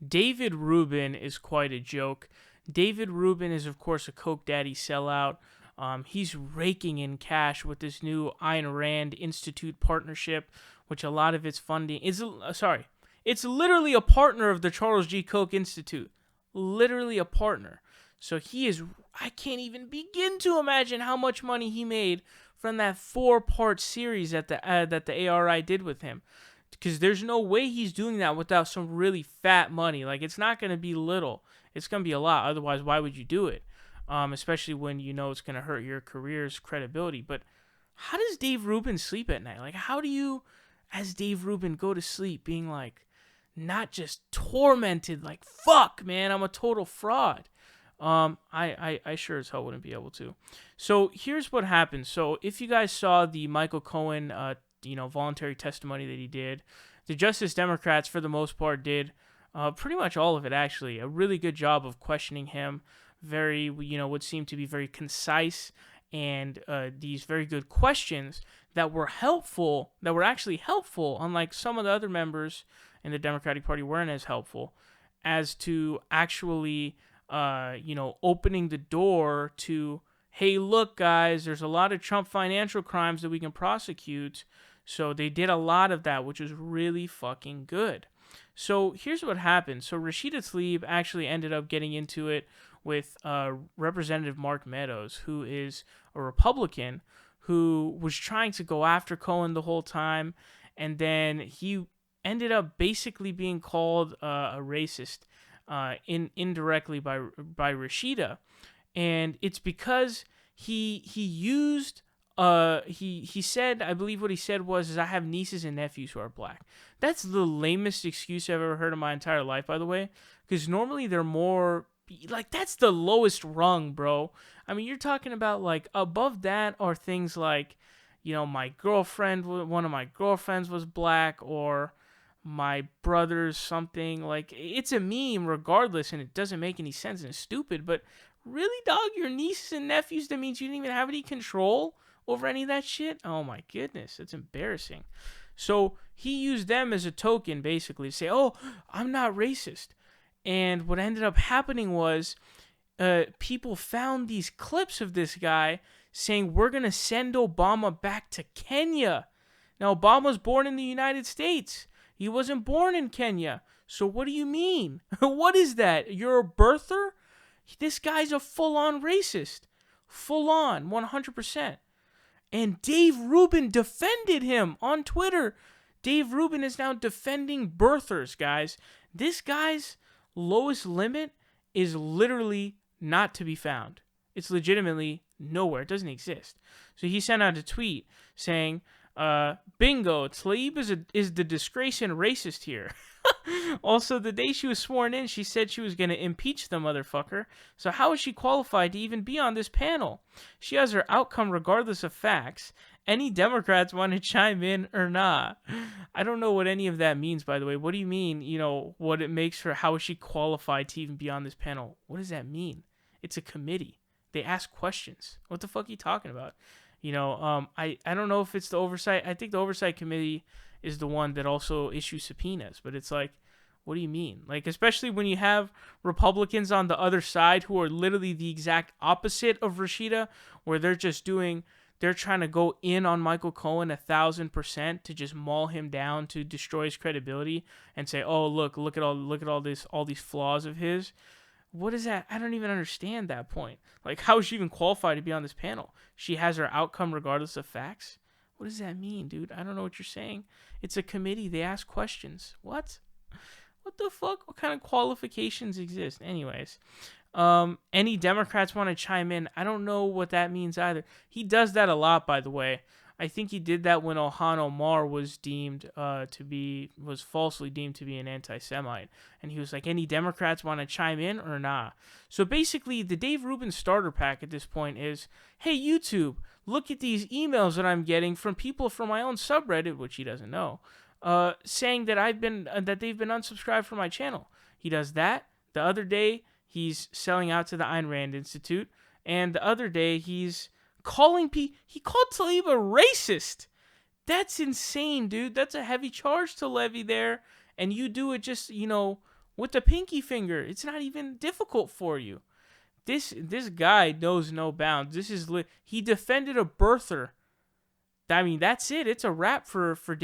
David Rubin is quite a joke. David Rubin is, of course, a Coke Daddy sellout. He's raking in cash with this new Ayn Rand Institute partnership, which a lot of its funding is, it's literally a partner of the Charles G. Koch Institute. Literally a partner. So I can't even begin to imagine how much money he made from that 4-part series that the ARI did with him. Because there's no way he's doing that without some really fat money. Like, it's not going to be little. It's going to be a lot. Otherwise, why would you do it? Especially when you know it's going to hurt your career's credibility. But how does Dave Rubin sleep at night? Like, how do you, as Dave Rubin, go to sleep being like, not just tormented, like, fuck, man, I'm a total fraud. I sure as hell wouldn't be able to. So here's what happened. So if you guys saw the Michael Cohen, voluntary testimony that he did, the Justice Democrats, for the most part, did pretty much all of it, actually. A really good job of questioning him. Very, would seem to be very concise, and these very good questions that were actually helpful, unlike some of the other members in the Democratic Party weren't as helpful, as to actually, opening the door to, hey, look, guys, there's a lot of Trump financial crimes that we can prosecute. So they did a lot of that, which was really fucking good. So here's what happened. So Rashida Tlaib actually ended up getting into it with Representative Mark Meadows, who is a Republican who was trying to go after Cohen the whole time. And then he ended up basically being called a racist indirectly by Rashida. And it's because he used... he said, I believe what he said was, I have nieces and nephews who are black. That's the lamest excuse I've ever heard in my entire life, by the way, because normally they're more, like, that's the lowest rung, bro. I mean, you're talking about, like, above that are things like, my girlfriend, one of my girlfriends was black, or my brother's something. Like, it's a meme regardless, and it doesn't make any sense and it's stupid, but really, dog, your nieces and nephews, that means you didn't even have any control over any of that shit? Oh my goodness, that's embarrassing. So he used them as a token, basically, to say, oh, I'm not racist. And what ended up happening was people found these clips of this guy saying, we're going to send Obama back to Kenya. Now, Obama's born in the United States. He wasn't born in Kenya. So what do you mean? What is that? You're a birther? This guy's a full-on racist. Full-on, 100%. And Dave Rubin defended him on Twitter. Dave Rubin is now defending birthers, guys. This guy's lowest limit is literally not to be found. It's legitimately nowhere. It doesn't exist. So he sent out a tweet saying, bingo, Tlaib is the disgrace and racist here. Also, the day she was sworn in, she said she was going to impeach the motherfucker. So how is she qualified to even be on this panel? She has her outcome regardless of facts. Any Democrats want to chime in or not? I don't know what any of that means, by the way. What do you mean, what it makes her, how is she qualified to even be on this panel? What does that mean? It's a committee. They ask questions. What the fuck are you talking about? I don't know if it's the oversight. I think the oversight committee is the one that also issues subpoenas. But it's like, what do you mean? Like, especially when you have Republicans on the other side who are literally the exact opposite of Rashida, where they're trying to go in on Michael Cohen 1,000% to just maul him down, to destroy his credibility and say, oh, look at all these flaws of his. What is that? I don't even understand that point. Like, how is she even qualified to be on this panel? She has her outcome regardless of facts? What does that mean, dude? I don't know what you're saying. It's a committee. They ask questions. What? What the fuck? What kind of qualifications exist? Anyways, any Democrats want to chime in? I don't know what that means either. He does that a lot, by the way. I think he did that when Ilhan Omar was falsely deemed to be an anti-Semite. And he was like, any Democrats want to chime in or not? So basically, the Dave Rubin starter pack at this point is, hey, YouTube, look at these emails that I'm getting from people from my own subreddit, which he doesn't know, saying that they've been unsubscribed from my channel. He does that. The other day, he's selling out to the Ayn Rand Institute. And the other day, he called Tlaib a racist. That's insane, dude. That's a heavy charge to levy there. And you do it just, with the pinky finger. It's not even difficult for you. This guy knows no bounds. He defended a birther. I mean, that's it. It's a wrap for